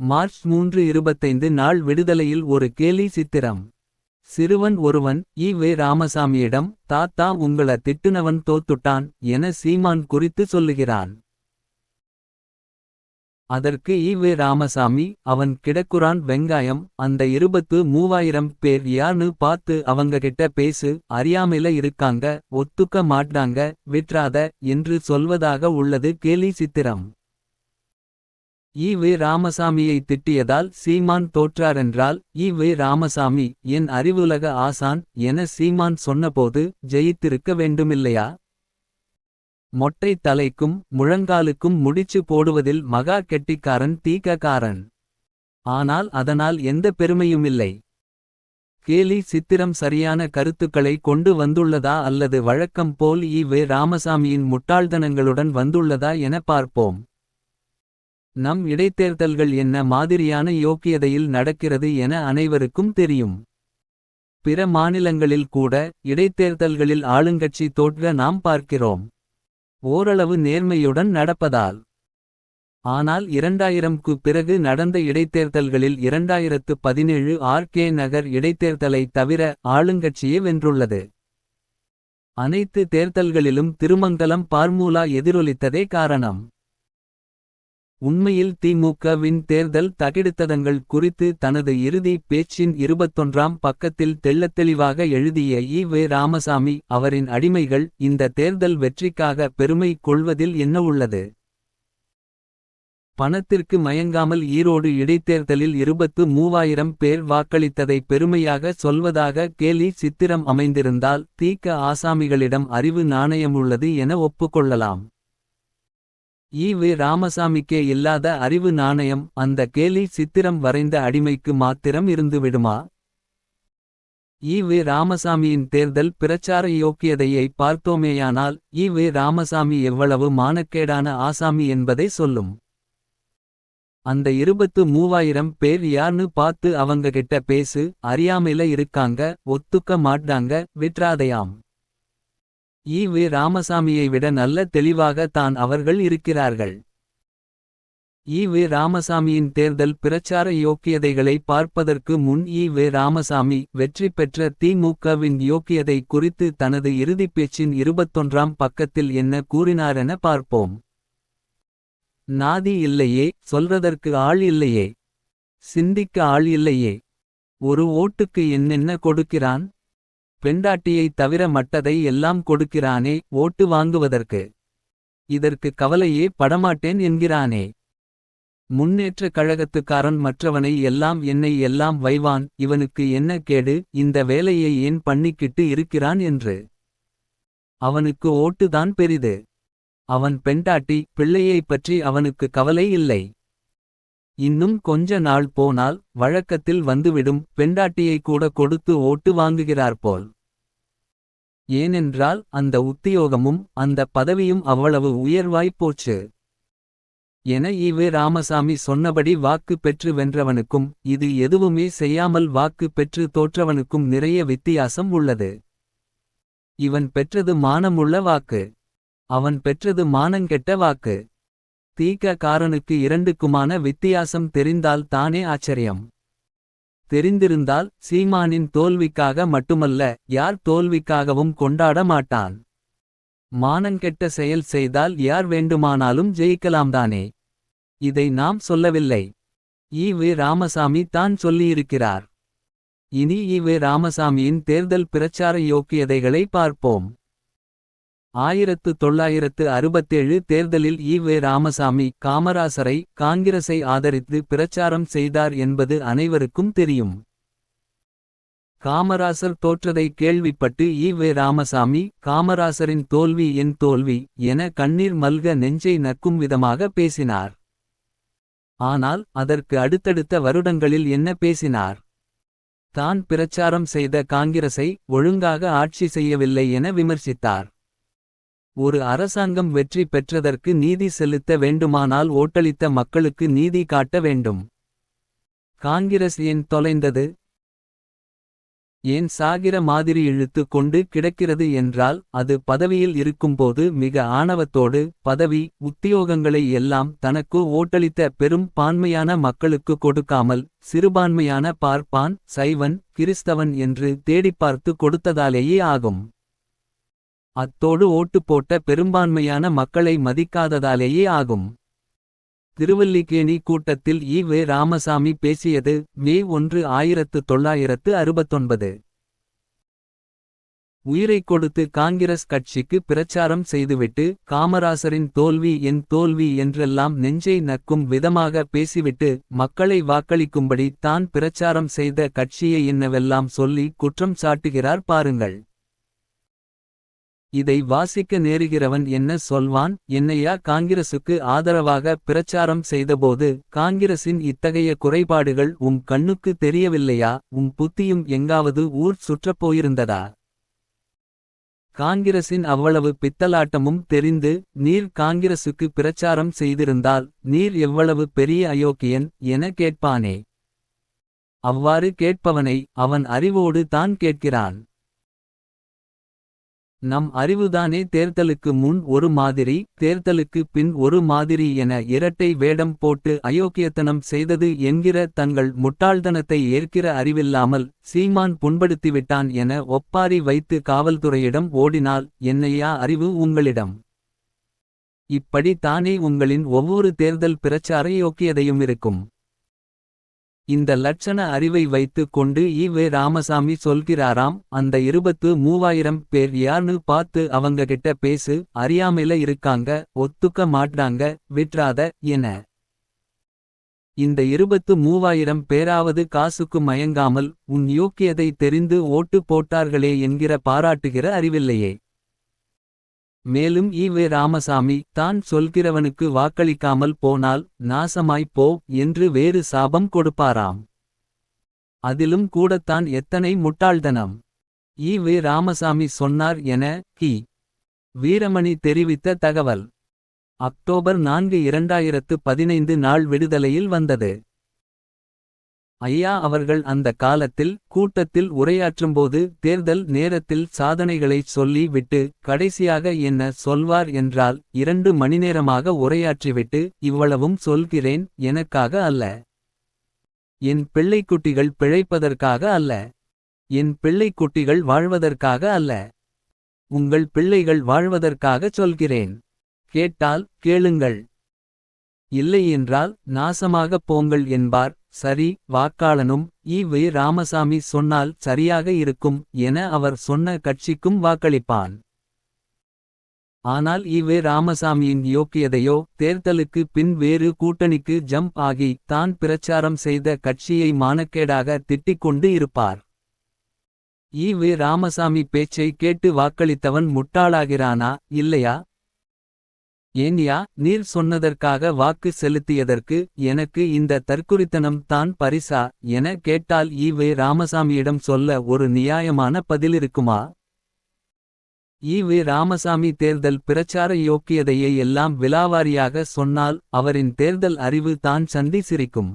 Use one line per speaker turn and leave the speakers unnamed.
March 3, 25 நாள் விடுதலையில் ஒரு கேலி சித்திரம். சிறுவன் ஒருவன் ஈ. ராமசாமியிடம் தாத்தா உங்கள திட்டுனவன் தோத்துட்டான் என சீமான் குறித்து சொல்லுகிறான். அதற்கு ஈ. ராமசாமி அவன் கிடக்குறான் வெங்காயம் அந்த 23,000 பேர் யார்னு பாத்து அவங்ககிட்ட பேசு அறியாமைல இருக்காங்க ஒத்துக்க மாட்றாங்க விட்றாத என்று சொல்வதாக உள்ளது கேலி சித்திரம். ஈ. ராமசாமியை திட்டியதால் சீமான் தோற்றாரென்றால் ஈ. ராமசாமி என் அறிவுலக ஆசான் என சீமான் சொன்னபோது ஜெயித்திருக்க வேண்டுமில்லையா? மொட்டை தலைக்கும் முழங்காலுக்கும் முடிச்சு போடுவதில் மகா கெட்டிக்காரன் தீககாரன். ஆனால் அதனால் எந்த பெருமையுமில்லை. கேலி சித்திரம் சரியான கருத்துக்களை கொண்டு வந்துள்ளதா அல்லது வழக்கம் போல் ஈ. ராமசாமியின் முட்டாள்தனங்களுடன் வந்துள்ளதா என பார்ப்போம். நம் இடைத்தேர்தல்கள் என்ன மாதிரியான யோக்கியதையில் நடக்கிறது என அனைவருக்கும் தெரியும். பிற மாநிலங்களில் கூட இடைத்தேர்தல்களில் ஆளுங்கட்சி தோற்க நாம் பார்க்கிறோம். ஓரளவு நேர்மையுடன் நடப்பதால். ஆனால் 2000க்கு பிறகு நடந்த இடைத்தேர்தல்களில் 2017 ஆர்.கே. நகர் இடைத்தேர்தலை தவிர ஆளுங்கட்சியே வென்றுள்ளது. அனைத்து தேர்தல்களிலும் திருமங்கலம் பார்முலா எதிரொலித்ததே காரணம். உண்மையில் திமுகவின் தேர்தல் தகிடுத்ததங்கள் குறித்து தனது இறுதி பேச்சின் 21ஆம் பக்கத்தில் தெள்ளத்தெளிவாக எழுதிய ஈ. ராமசாமி அவரின் அடிமைகள் இந்த தேர்தல் வெற்றிக்காக பெருமை கொள்வதில் என்ன உள்ளது? பணத்திற்கு மயங்காமல் ஈரோடு இடைத்தேர்தலில் 23,000 பேர் வாக்களித்ததை பெருமையாக சொல்வதாக கேலி சித்திரம் அமைந்திருந்தால் தீக்க ஆசாமிகளிடம் அறிவு நாணயமுள்ளது என ஒப்புக்கொள்ளலாம். ஈ. ராமசாமிக்கே இல்லாத அறிவு நாணயம் அந்த கேலி சித்திரம் வரைந்த அடிமைக்கு மாத்திரம் இருந்துவிடுமா? ஈ. ராமசாமியின் தேர்தல் பிரச்சார யோக்கியதையை பார்த்தோமேயானால் ஈ. ராமசாமி எவ்வளவு மானக்கேடான ஆசாமி என்பதை சொல்லும். அந்த 23,000 பேர் யார்னு பாத்து அவங்ககிட்ட பேசு அறியாமைல இருக்காங்க ஒத்துக்க மாட்றாங்க விட்றாதையாம். ஈ. ராமசாமியை விட நல்ல தெளிவாக தான் அவர்கள் இருக்கிறார்கள். ஈ. ராமசாமியின் தேர்தல் பிரச்சார யோக்கியதைகளை பார்ப்பதற்கு முன் ஈ. ராமசாமி வெற்றி பெற்ற திமுகவின் யோக்கியதை குறித்து தனது இறுதிப் பேச்சின் 21ஆம் பக்கத்தில் என்ன கூறினாரென பார்ப்போம். நாதி இல்லையே சொல்றதற்கு ஆள் இல்லையே. சிந்திக்க ஆள் இல்லையே. ஒரு ஓட்டுக்கு என்னென்ன கொடுக்கிறான். பெண்டாட்டியை தவிர மட்டதை எல்லாம் கொடுக்கிறானே ஓட்டு வாங்குவதற்கு. இதற்கு கவலையே படமாட்டேன் என்கிறானே. முன்னேற்ற கழகத்துக்காரன் மற்றவனை எல்லாம் என்னை எல்லாம் வைவான் இவனுக்கு என்ன கேடு இந்த வேலையை ஏன் பண்ணிக்கிட்டு இருக்கிறான் என்று. அவனுக்கு ஓட்டுதான் பெரிது. அவன் பெண்டாட்டி பிள்ளையைப் பற்றி அவனுக்கு கவலை இல்லை. இன்னும் கொஞ்ச நாள் போனால் வழக்கத்தில் வந்துவிடும் பெண்டாட்டியை கூட கொடுத்து ஓட்டு வாங்குகிறார்போல். ஏனென்றால் அந்த உத்தியோகமும் அந்த பதவியும் அவ்வளவு உயர்வாய்ப் போச்சு என ஈ. ராமசாமி சொன்னபடி வாக்கு பெற்று வென்றவனுக்கும் இது எதுவுமே செய்யாமல் வாக்கு பெற்று தோற்றவனுக்கும் நிறைய வித்தியாசம் உள்ளது. இவன் பெற்றது மானமுள்ள வாக்கு. அவன் பெற்றது மானங்கெட்ட வாக்கு. தீக காரனுக்கு இரண்டுக்குமான வித்தியாசம் தெரிந்தால் தானே ஆச்சரியம். தெரிந்திருந்தால் சீமானின் தோல்விக்காக மட்டுமல்ல யார் தோல்விக்காகவும் கொண்டாட மாட்டான். மானங்கெட்ட செயல் செய்தால் யார் வேண்டுமானாலும் ஜெயிக்கலாம்தானே. இதை நாம் சொல்லவில்லை. ஈ. ராமசாமி தான் சொல்லியிருக்கிறார். இனி ஈ. ராமசாமியின் தேர்தல் பிரச்சார யோக்கியதைகளை பார்ப்போம். 1967 தேர்தலில் ஈ. ராமசாமி காமராசரை காங்கிரஸை ஆதரித்து பிரச்சாரம் செய்தார் என்பது அனைவருக்கும் தெரியும். காமராசர் தோற்றதை கேள்விப்பட்டு ஈ. ராமசாமி காமராசரின் தோல்வி என் தோல்வி என கண்ணீர் மல்க நெஞ்சை நக்கும் விதமாக பேசினார். ஆனால் அதற்கு அடுத்தடுத்த வருடங்களில் என்ன பேசினார்? தான் பிரச்சாரம் செய்த காங்கிரஸை ஒழுங்காக ஆட்சி செய்யவில்லை என விமர்சித்தார். ஒரு அரசாங்கம் வெற்றி பெற்றதற்கு நீதி செலுத்த வேண்டுமானால் ஓட்டளித்த மக்களுக்கு நீதி காட்ட வேண்டும். காங்கிரஸ் ஏன் தொலைந்தது ஏன் சாகிற மாதிரி இழுத்து கொண்டு கிடக்கிறது என்றால் அது பதவியில் இருக்கும்போது மிக ஆணவத்தோடு பதவி உத்தியோகங்களை எல்லாம் தனக்கு ஓட்டளித்த பெரும் பான்மையான மக்களுக்கு கொடுக்காமல் சிறுபான்மையான பார்ப்பான் சைவன் கிறிஸ்தவன் என்று தேடிப்பார்த்து கொடுத்ததாலேயே ஆகும். அத்தோடு ஓட்டு போட்ட பெரும்பான்மையான மக்களை மதிக்காததாலேயே ஆகும். திருவல்லிக்கேணி கூட்டத்தில் ஈ.வே. ராமசாமி பேசியது மே 1, 1969. உயிரைக் கொடுத்து காங்கிரஸ் கட்சிக்கு பிரச்சாரம் செய்துவிட்டு காமராசரின் தோல்வி என் தோல்வி என்றெல்லாம் நெஞ்சை நக்கும் விதமாக பேசிவிட்டு மக்களை வாக்களிக்கும்படி தான் பிரச்சாரம் செய்த கட்சியை என்னவெல்லாம் சொல்லி குற்றம் சாட்டுகிறார் பாருங்கள். இதை வாசிக்க நேருகிறவன் என்ன சொல்வான். என்னையா காங்கிரசுக்கு ஆதரவாக பிரச்சாரம் செய்தபோது காங்கிரசின் இத்தகைய குறைபாடுகள் கண்ணுக்கு தெரியவில்லையா. புத்தியும் எங்காவது ஊர் சுற்றப்போயிருந்ததா. காங்கிரசின் அவ்வளவு பித்தலாட்டமும் தெரிந்து நீர் காங்கிரசுக்கு பிரச்சாரம் செய்திருந்தால் நீர் எவ்வளவு பெரிய அயோக்கியன் என கேட்பானே. அவ்வாறு கேட்பவனை அவன் அறிவோடு தான் கேட்கிறான். நம் அறிவுதானே தேர்தலுக்கு முன் ஒரு மாதிரி தேர்தலுக்கு பின் ஒரு மாதிரி என இரட்டை வேடம் போட்டு அயோக்கியத்தனம் செய்தது என்கிற தங்கள் முட்டாள்தனத்தை ஏற்கிற அறிவில்லாமல் சீமான் புண்படுத்திவிட்டான் என ஒப்பாரி வைத்து காவல்துறையிடம் ஓடினால் என்னையா அறிவு உங்களிடம். இப்படி தானே உங்களின் ஒவ்வொரு தேர்தல் பிரச்சார யோக்கியதையும் இருக்கும். இந்த லட்சண அறிவை வைத்து கொண்டு ஈ.வே. ராமசாமி சொல்கிறாராம். அந்த 23,000 பேர் யார்னு பார்த்து அவங்ககிட்ட பேசு. அறியாமையில இருக்காங்க ஒத்துக்க மாட்றாங்க விட்றாத என. இந்த 23,000 பேராவது காசுக்கு மயங்காமல் உன் யோக்கியதை தெரிந்து ஓட்டு போட்டார்களே என்கிற பாராட்டுகிற அறிவில்லையே. மேலும் ஈ.வே. ராமசாமி தான் சொல்கிறவனுக்கு வாக்களிக்காமல் போனால் நாசமாய்ப் போ என்று வேறு சாபம் கொடுப்பாராம். அதிலும் கூடத்தான் எத்தனை முட்டாள்தனம். ஈ.வே. ராமசாமி சொன்னார் என கி. வீரமணி தெரிவித்த தகவல் அக்டோபர் 4, 2015 நாள் விடுதலையில் வந்தது. ஐயா அவர்கள் அந்த காலத்தில் கூட்டத்தில் உரையாற்றும்போது தேர்தல் நேரத்தில் சாதனைகளைச் சொல்லி விட்டு கடைசியாக என்ன சொல்வார் என்றால் 2 மணிநேரமாக உரையாற்றிவிட்டு இவ்வளவும் சொல்கிறேன் எனக்காக அல்ல. என் பிள்ளைக்குட்டிகள் பிழைப்பதற்காக அல்ல. என் பிள்ளைக்குட்டிகள் வாழ்வதற்காக அல்ல. உங்கள் பிள்ளைகள் வாழ்வதற்காகச் சொல்கிறேன். கேட்டால் கேளுங்கள். இல்லையென்றால் நாசமாகப் போங்கள் என்பார். சரி வாக்காளனும் ஈ.வே. ராமசாமி சொன்னால் சரியாக இருக்கும் என அவர் சொன்ன கட்சிக்கும் வாக்களிப்பான். ஆனால் ஈ.வே. ராமசாமியின் யோக்கியதையோ தேர்தலுக்கு பின் வேறு கூட்டணிக்கு ஜம்ப் ஆகி தான் பிரச்சாரம் செய்த கட்சியை மானக்கேடாக திட்டிக்கொண்டு இருப்பார். ஈ.வே. ராமசாமி பேச்சை கேட்டு வாக்களித்தவன் முட்டாளாகிறானா இல்லையா. ஏன்யா நீர் சொன்னதற்காக வாக்கு செலுத்தியதற்கு எனக்கு இந்த தற்குறித்தனம் தான் பரிசா என கேட்டால் ஈ.வே. ராமசாமியிடம் சொல்ல ஒரு நியாயமான பதிலிருக்குமா. ஈ.வே. ராமசாமி தேர்தல் பிரச்சார யோக்கியதையை எல்லாம் விலாவாரியாக சொன்னால் அவரின் தேர்தல் அறிவு தான் சந்தி சிரிக்கும்.